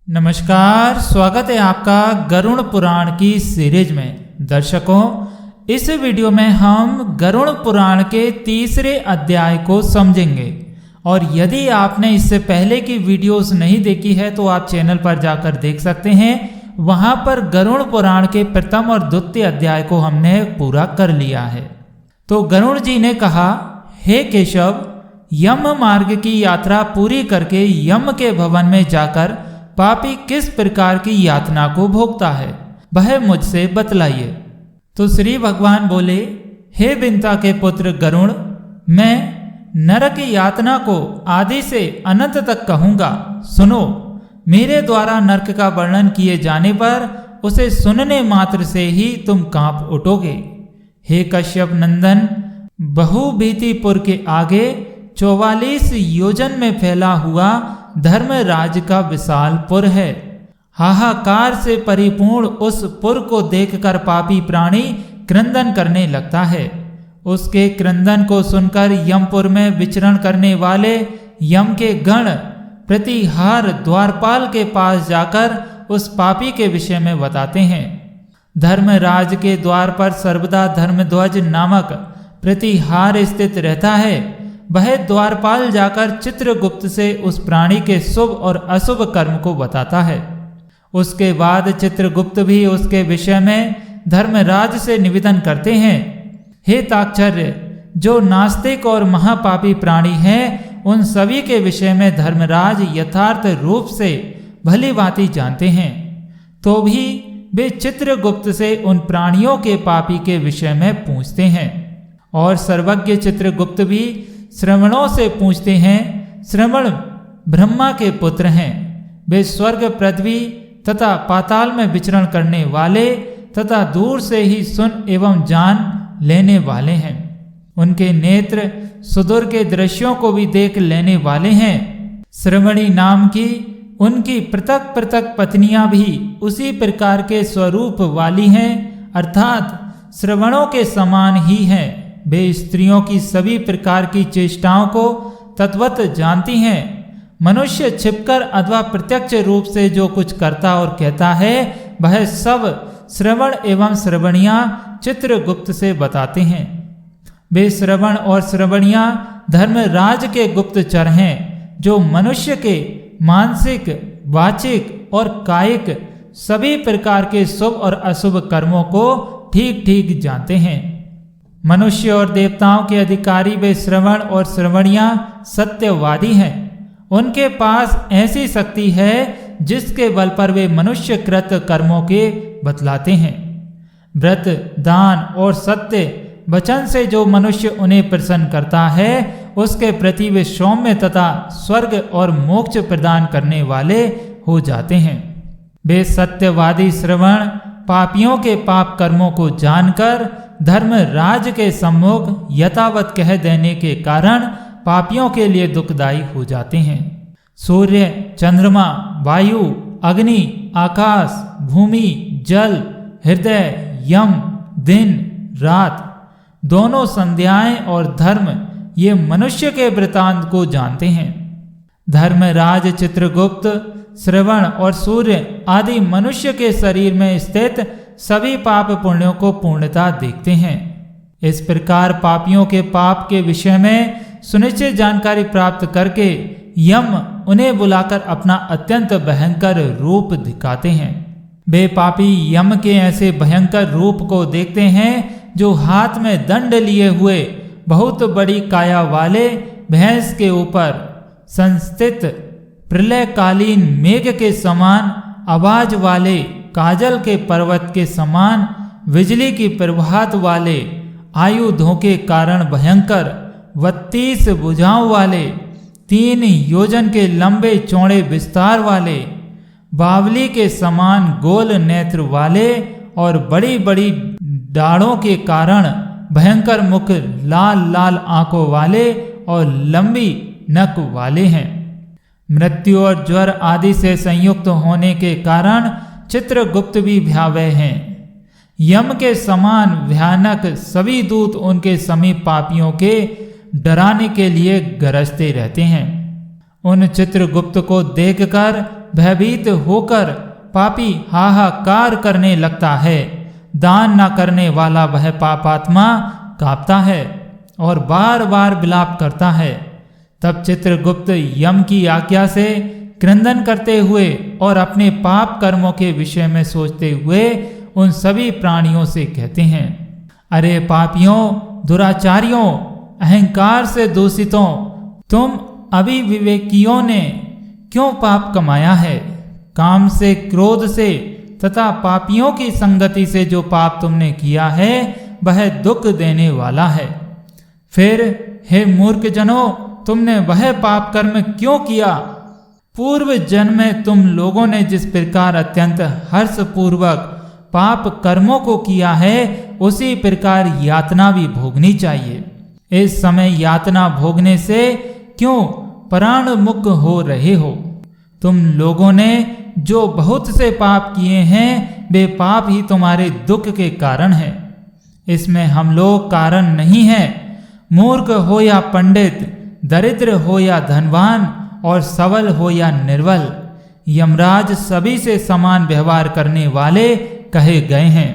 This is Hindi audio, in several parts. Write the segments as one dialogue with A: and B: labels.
A: नमस्कार, स्वागत है आपका गरुड़ पुराण की सीरीज में। दर्शकों, इस वीडियो में हम गरुड़ पुराण के तीसरे अध्याय को समझेंगे। और यदि आपने इससे पहले की वीडियोस नहीं देखी है तो आप चैनल पर जाकर देख सकते हैं। वहां पर गरुड़ पुराण के प्रथम और द्वितीय अध्याय को हमने पूरा कर लिया है। तो गरुड़ जी ने कहा, हे केशव, यम मार्ग की यात्रा पूरी करके यम के भवन में जाकर पापी किस प्रकार की यातना को भोगता है, वह मुझसे बतलाइए। तो श्री भगवान बोले, हे बिंता के पुत्र गरुड़, मैं नरक यातना को आदि से अनंत तक कहूंगा। सुनो, मेरे द्वारा नरक का वर्णन किए जाने पर उसे सुनने मात्र से ही तुम कांप उठोगे। हे कश्यप नंदन, बहुभीतिपुर के आगे 44 योजन में फैला हुआ धर्मराज का विशाल पुर है। हाहाकार से परिपूर्ण उस पुर को देखकर पापी प्राणी क्रंदन करने लगता है। उसके क्रंदन को सुनकर यमपुर में विचरण करने वाले यम के गण प्रतिहार द्वारपाल के पास जाकर उस पापी के विषय में बताते हैं। धर्मराज के द्वार पर सर्वदा धर्मध्वज नामक प्रतिहार स्थित रहता है। वह द्वारपाल जाकर चित्रगुप्त से उस प्राणी के शुभ और अशुभ कर्म को बताता है। उसके बाद चित्रगुप्त भी उसके विषय में धर्मराज से निवेदन करते हैं। हे ताक्षर्य, जो नास्तिक और महापापी प्राणी हैं, उन सभी के विषय में धर्मराज यथार्थ रूप से भली भांति जानते हैं। तो भी वे चित्रगुप्त से उन प्राणियों के पापी के विषय में पूछते हैं। और सर्वज्ञ चित्रगुप्त भी श्रवणों से पूछते हैं। श्रवण ब्रह्मा के पुत्र हैं। वे स्वर्ग, पृथ्वी तथा पाताल में विचरण करने वाले तथा दूर से ही सुन एवं जान लेने वाले हैं। उनके नेत्र सुदूर के दृश्यों को भी देख लेने वाले हैं। श्रवणी नाम की उनकी पृथक पृथक पत्नियां भी उसी प्रकार के स्वरूप वाली हैं, अर्थात श्रवणों के समान ही हैं। वे स्त्रियों की सभी प्रकार की चेष्टाओं को तद्वत जानती हैं। मनुष्य छिपकर अथवा प्रत्यक्ष रूप से जो कुछ करता और कहता है, वह सब श्रवण एवं श्रवणियां चित्रगुप्त से बताते हैं। वे श्रवण और श्रवणियां धर्मराज के गुप्तचर हैं, जो मनुष्य के मानसिक, वाचिक और कायिक सभी प्रकार के शुभ और अशुभ कर्मों को ठीक ठीक जानते हैं। मनुष्य और देवताओं के अधिकारी वे श्रवण और श्रवणियां सत्यवादी हैं। उनके पास ऐसी शक्ति है जिसके बल पर वे मनुष्य कृत कर्मों के बतलाते हैं। व्रत, दान और सत्य वचन से जो मनुष्य उन्हें प्रसन्न करता है, उसके प्रति वे सौम्य तथा स्वर्ग और मोक्ष प्रदान करने वाले हो जाते हैं। वे सत्यवादी श्रवण पापियों के पाप कर्मों को जानकर धर्मराज के सम्मुख यथावत कह देने के कारण पापियों के लिए दुखदायी हो जाते हैं। सूर्य, चंद्रमा, वायु, अग्नि, आकाश, भूमि, जल, हृदय, यम, दिन, रात, दोनों संध्याएं और धर्म, ये मनुष्य के वृतांत को जानते हैं। धर्मराज चित्रगुप्त श्रवण और सूर्य आदि मनुष्य के शरीर में स्थित सभी पाप पुण्यों को पूर्णता देखते हैं। इस प्रकार पापियों के पाप के विषय में सुनिश्चित जानकारी प्राप्त करके यम उन्हें बुलाकर अपना अत्यंत भयंकर रूप दिखाते हैं। वे पापी यम के ऐसे भयंकर रूप को देखते हैं, जो हाथ में दंड लिए हुए बहुत बड़ी काया वाले भैंस के ऊपर संस्थित प्रलयकालीन मेघ के समान आवाज वाले काजल के पर्वत के समान बिजली की प्रभात वाले आयुधों के कारण भयंकर 32 भुजाओं वाले 3 योजन के लंबे चौड़े विस्तार वाले बावली के समान गोल नेत्र वाले और बड़ी बड़ी दाढ़ों के कारण भयंकर मुख, लाल लाल आंखों वाले और लंबी नक वाले हैं। मृत्यु और ज्वर आदि से संयुक्त होने के कारण चित्रगुप्त भी भयावह हैं। यम के समान भयानक सभी दूत उनके समीप पापियों के डराने के लिए गरजते रहते हैं। उन चित्रगुप्त को देखकर भयभीत होकर पापी हाहाकार करने लगता है। दान न करने वाला वह पापात्मा कांपता है और बार बार विलाप करता है। तब चित्रगुप्त यम की आज्ञा से क्रंदन करते हुए और अपने पाप कर्मों के विषय में सोचते हुए उन सभी प्राणियों से कहते हैं, अरे पापियों, दुराचारियों, अहंकार से दूषितों, तुम अविवेकियों ने क्यों पाप कमाया है? काम से, क्रोध से तथा पापियों की संगति से जो पाप तुमने किया है वह दुख देने वाला है। फिर हे मूर्ख जनों, तुमने वह पाप कर्म क्यों किया? पूर्व जन्म में तुम लोगों ने जिस प्रकार अत्यंत हर्षपूर्वक पाप कर्मों को किया है उसी प्रकार यातना भी भोगनी चाहिए। इस समय यातना भोगने से क्यों प्राण मुक्त हो रहे हो? तुम लोगों ने जो बहुत से पाप किए हैं वे पाप ही तुम्हारे दुख के कारण हैं। इसमें हम लोग कारण नहीं हैं। मूर्ख हो या पंडित, दरिद्र हो या धनवान और सबल हो या निर्बल, यमराज सभी से समान व्यवहार करने वाले कहे गए हैं।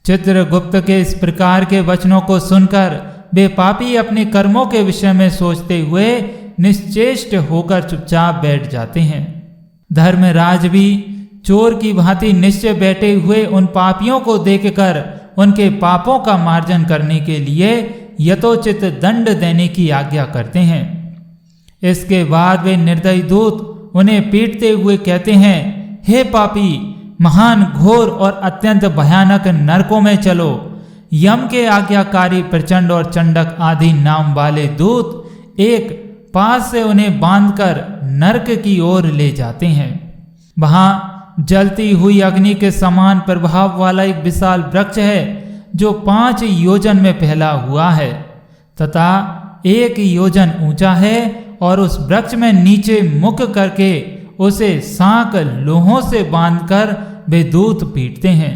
A: चित्रगुप्त के इस प्रकार के वचनों को सुनकर वे पापी अपने कर्मों के विषय में सोचते हुए निश्चेष्ट होकर चुपचाप बैठ जाते हैं। धर्मराज भी चोर की भांति निश्चय बैठे हुए उन पापियों को देखकर उनके पापों का मार्जन करने के लिए यथोचित दंड देने की आज्ञा करते हैं। इसके बाद वे निर्दयी दूत उन्हें पीटते हुए कहते हैं, हे पापी, महान, घोर और अत्यंत भयानक नरकों में चलो। यम के आज्ञाकारी प्रचंड और चंडक आदि नाम वाले दूत एक पास से उन्हें बांधकर नरक की ओर ले जाते हैं। वहां जलती हुई अग्नि के समान प्रभाव वाला एक विशाल वृक्ष है जो 5 योजन में फैला हुआ है तथा 1 योजन ऊंचा है, और उस वृक्ष में नीचे मुख करके उसे सांक लोहों से बांधकर वे दूत पीटते हैं।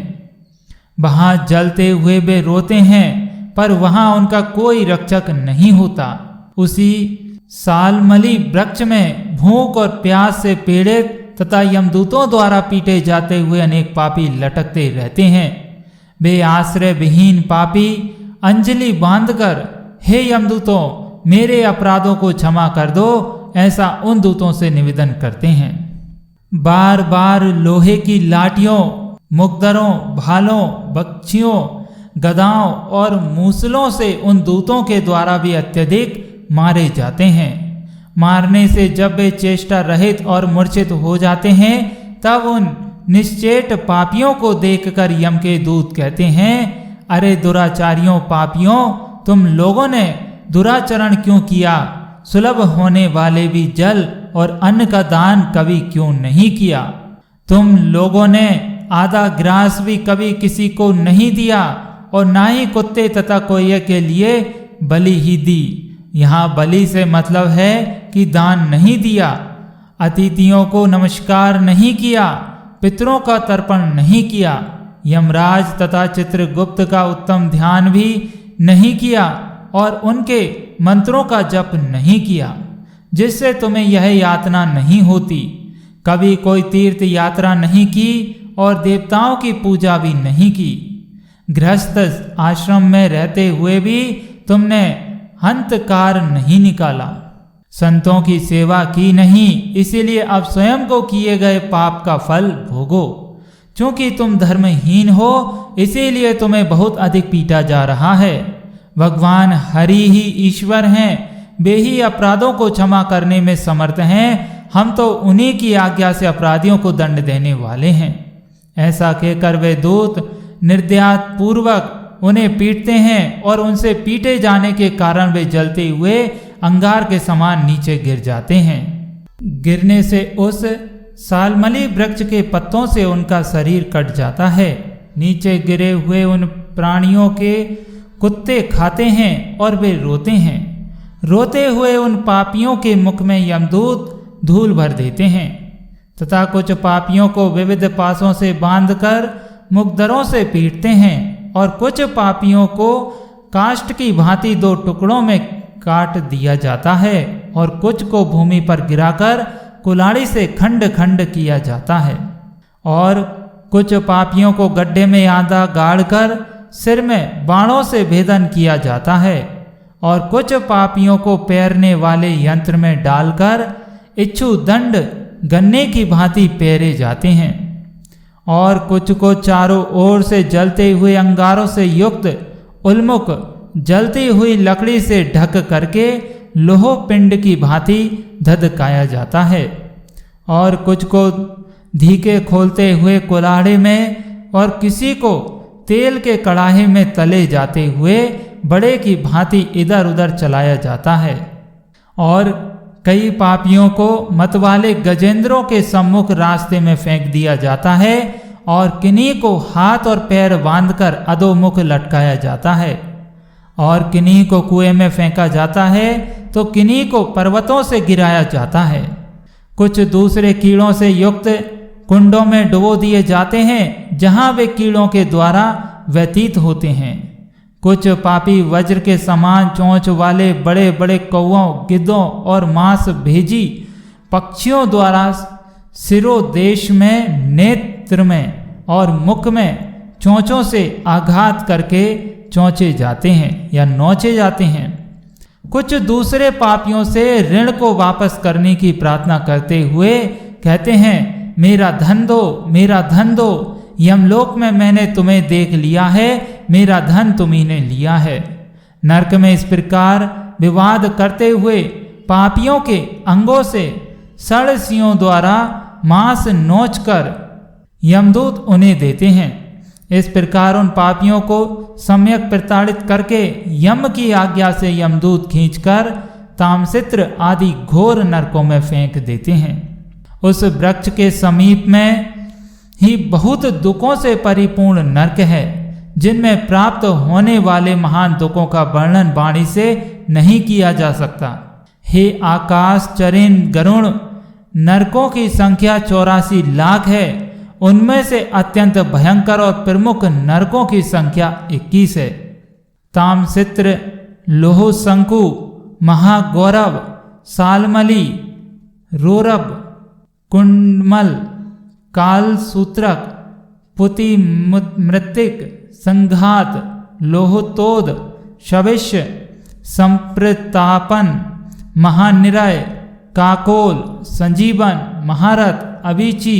A: वहां जलते हुए वे रोते हैं, पर वहां उनका कोई रक्षक नहीं होता। उसी सालमली वृक्ष में भूख और प्यास से पीड़ित तथा यमदूतों द्वारा पीटे जाते हुए अनेक पापी लटकते रहते हैं। वे आश्रय विहीन पापी अंजलि बांधकर, हे यमदूतों, मेरे अपराधों को क्षमा कर दो, ऐसा उन दूतों से निवेदन करते हैं। बार बार लोहे की लाठियों, मुकदरों, भालों, बख्शियों, गदाओं और मूसलों से उन दूतों के द्वारा भी अत्यधिक मारे जाते हैं। मारने से जब वे चेष्टा रहित और मूर्छित हो जाते हैं तब उन निश्चेत पापियों को देखकर यम के दूत कहते हैं, अरे दुराचारियों, पापियों, तुम लोगों ने दुराचरण क्यों किया? सुलभ होने वाले भी जल और अन्न का दान कभी क्यों नहीं किया? तुम लोगों ने आधा ग्रास भी कभी किसी को नहीं दिया और ना ही कुत्ते तथा कोये के लिए बलि ही दी। यहाँ बलि से मतलब है कि दान नहीं दिया। अतिथियों को नमस्कार नहीं किया, पितरों का तर्पण नहीं किया, यमराज तथा चित्रगुप्त का उत्तम ध्यान भी नहीं किया और उनके मंत्रों का जप नहीं किया, जिससे तुम्हें यह यातना नहीं होती। कभी कोई तीर्थ यात्रा नहीं की और देवताओं की पूजा भी नहीं की। गृहस्थ आश्रम में रहते हुए भी तुमने हंतकार नहीं निकाला, संतों की सेवा की नहीं, इसीलिए अब स्वयं को किए गए पाप का फल भोगो। क्योंकि तुम धर्महीन हो इसीलिए तुम्हें बहुत अधिक पीटा जा रहा है। भगवान हरि ही ईश्वर हैं, वे ही अपराधों को क्षमा करने में समर्थ हैं। हम तो उन्हीं की आज्ञा से अपराधियों को दंड देने वाले हैं। ऐसा कहकर वे दूत निर्दयता पूर्वक उन्हें पीटते हैं और उनसे पीटे जाने के कारण वे जलते हुए अंगार के समान नीचे गिर जाते हैं। गिरने से उस सालमली वृक्ष के पत्तों से उनका शरीर कट जाता है। नीचे गिरे हुए उन प्राणियों के कुत्ते खाते हैं और वे रोते हैं। रोते हुए उन पापियों के मुख में यमदूत धूल भर देते हैं तथा कुछ पापियों को विविध पासों से बांधकर मुकदरों से पीटते हैं और कुछ पापियों को काष्ठ की भांति 2 टुकड़ों में काट दिया जाता है और कुछ को भूमि पर गिराकर कुल्हाड़ी से खंड खंड किया जाता है। और कुछ पापियों को गड्ढे में आधा गाड़कर सिर में बाणों से भेदन किया जाता है और कुछ पापियों को पैरने वाले यंत्र में डालकर इच्छु दंड गन्ने की भांति पैरे जाते हैं। और कुछ को चारों ओर से जलते हुए अंगारों से युक्त उन्मुख जलती हुई लकड़ी से ढक करके लोह पिंड की भांति धधकाया जाता है। और कुछ को धीके खोलते हुए कुल्हाड़ी में और किसी को तेल के कड़ाहे में तले जाते हुए बड़े की भांति इधर उधर चलाया जाता है। और कई पापियों को मतवाले गजेंद्रों के सम्मुख रास्ते में फेंक दिया जाता है और किन्हीं को हाथ और पैर बांधकर अधोमुख लटकाया जाता है। और किन्हीं को कुएं में फेंका जाता है तो किन्हीं को पर्वतों से गिराया जाता है। कुछ दूसरे कीड़ों से युक्त कुंडों में डुबो दिए जाते हैं जहां वे कीड़ों के द्वारा व्यतीत होते हैं। कुछ पापी वज्र के समान चोंच वाले बड़े बड़े कौओं, गिद्धों और मांस भेजी पक्षियों द्वारा सिरोदेश में, नेत्र में और मुख में चोंचों से आघात करके चोंचे जाते हैं या नोचे जाते हैं। कुछ दूसरे पापियों से ऋण को वापस करने की प्रार्थना करते हुए कहते हैं, मेरा धन दो, मेरा धन दो, यमलोक में मैंने तुम्हें देख लिया है, मेरा धन तुम्ही ने लिया है। नरक में इस प्रकार विवाद करते हुए पापियों के अंगों से सड़सियों द्वारा मांस नोचकर यमदूत उन्हें देते हैं। इस प्रकार उन पापियों को सम्यक प्रताड़ित करके यम की आज्ञा से यमदूत खींचकर तामसित्र आदि घोर नरकों में फेंक देते हैं। उस वृक्ष के समीप में ही बहुत दुखों से परिपूर्ण नरक है, जिनमें प्राप्त होने वाले महान दुखों का वर्णन वाणी से नहीं किया जा सकता। हे आकाश चरेन गरुण, नरकों की संख्या 84 लाख है। उनमें से अत्यंत भयंकर और प्रमुख नरकों की संख्या 21 है। तामसित्र, लोह शंकु, महागौरव, सालमली, रोरब, कुंडमल, काल सूत्रक, पुति मृतिक, संघात, लोहतोद, शविष्य, संप्रतापन, महानिरय, काकोल, संजीवन, महारथ, अवीची,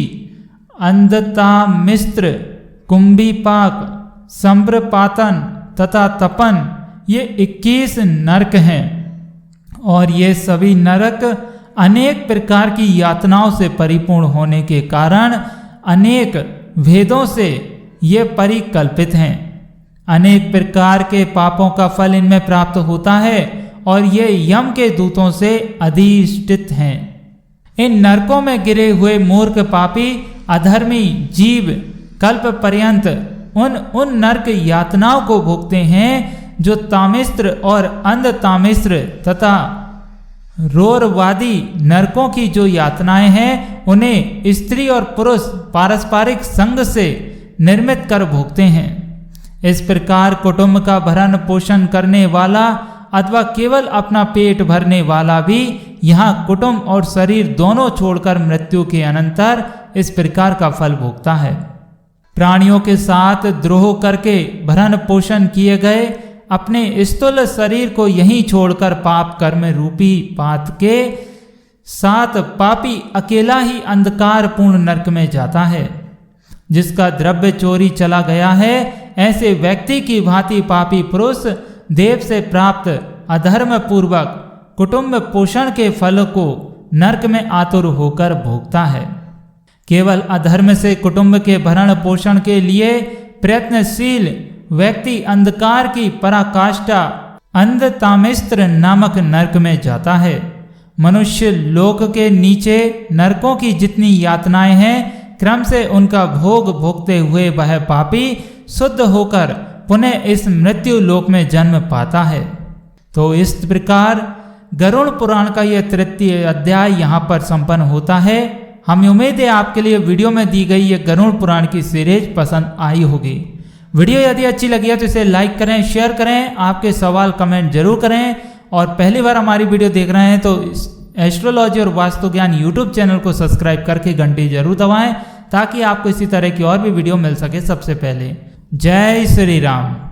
A: अंधता मिस्त्र, कुंभीपाक, संप्रपातन तथा तपन, ये 21 नरक हैं। और ये सभी नरक अनेक प्रकार की यातनाओं से परिपूर्ण होने के कारण अनेक भेदों से ये परिकल्पित हैं। अनेक प्रकार के पापों का फल इनमें प्राप्त होता है और ये यम के दूतों से अधिष्ठित हैं। इन नरकों में गिरे हुए मूर्ख पापी अधर्मी जीव कल्प पर्यंत उन नरक यातनाओं को भोगते हैं जो तामिस्त्र और अंध तामिस्त्र तथा रोरवादी नरकों की जो यातनाएं हैं उन्हें स्त्री और पुरुष पारस्परिक संग से निर्मित कर भोगते हैं। इस प्रकार कुटुंब का भरण पोषण करने वाला अथवा केवल अपना पेट भरने वाला भी यहाँ कुटुंब और शरीर दोनों छोड़कर मृत्यु के अनंतर इस प्रकार का फल भोगता है। प्राणियों के साथ द्रोह करके भरण पोषण किए गए अपने स्थूल शरीर को यहीं छोड़कर पाप कर्म रूपी पात के साथ पापी अकेला ही अंधकार पूर्ण नरक में जाता है। जिसका द्रव्य चोरी चला गया है, ऐसे व्यक्ति की भांति पापी पुरुष देव से प्राप्त अधर्म पूर्वक कुटुंब पोषण के फल को नरक में आतुर होकर भोगता है। केवल अधर्म से कुटुंब के भरण पोषण के लिए प्रयत्नशील व्यक्ति अंधकार की पराकाष्ठा अंधतामिस्त्र नामक नरक में जाता है। मनुष्य लोक के नीचे नरकों की जितनी यातनाएं हैं, क्रम से उनका भोग भोगते हुए वह पापी शुद्ध होकर पुनः इस मृत्यु लोक में जन्म पाता है। तो इस प्रकार गरुड़ पुराण का यह 3य अध्याय यहाँ पर संपन्न होता है। हमें उम्मीद है आपके लिए वीडियो में दी गई ये गरुड़ पुराण की सीरीज पसंद आई होगी। वीडियो यदि अच्छी लगी है तो इसे लाइक करें, शेयर करें, आपके सवाल कमेंट जरूर करें और पहली बार हमारी वीडियो देख रहे हैं तो एस्ट्रोलॉजी और वास्तु ज्ञान यूट्यूब चैनल को सब्सक्राइब करके घंटी जरूर दबाएं ताकि आपको इसी तरह की और भी वीडियो मिल सके सबसे पहले। जय श्री राम।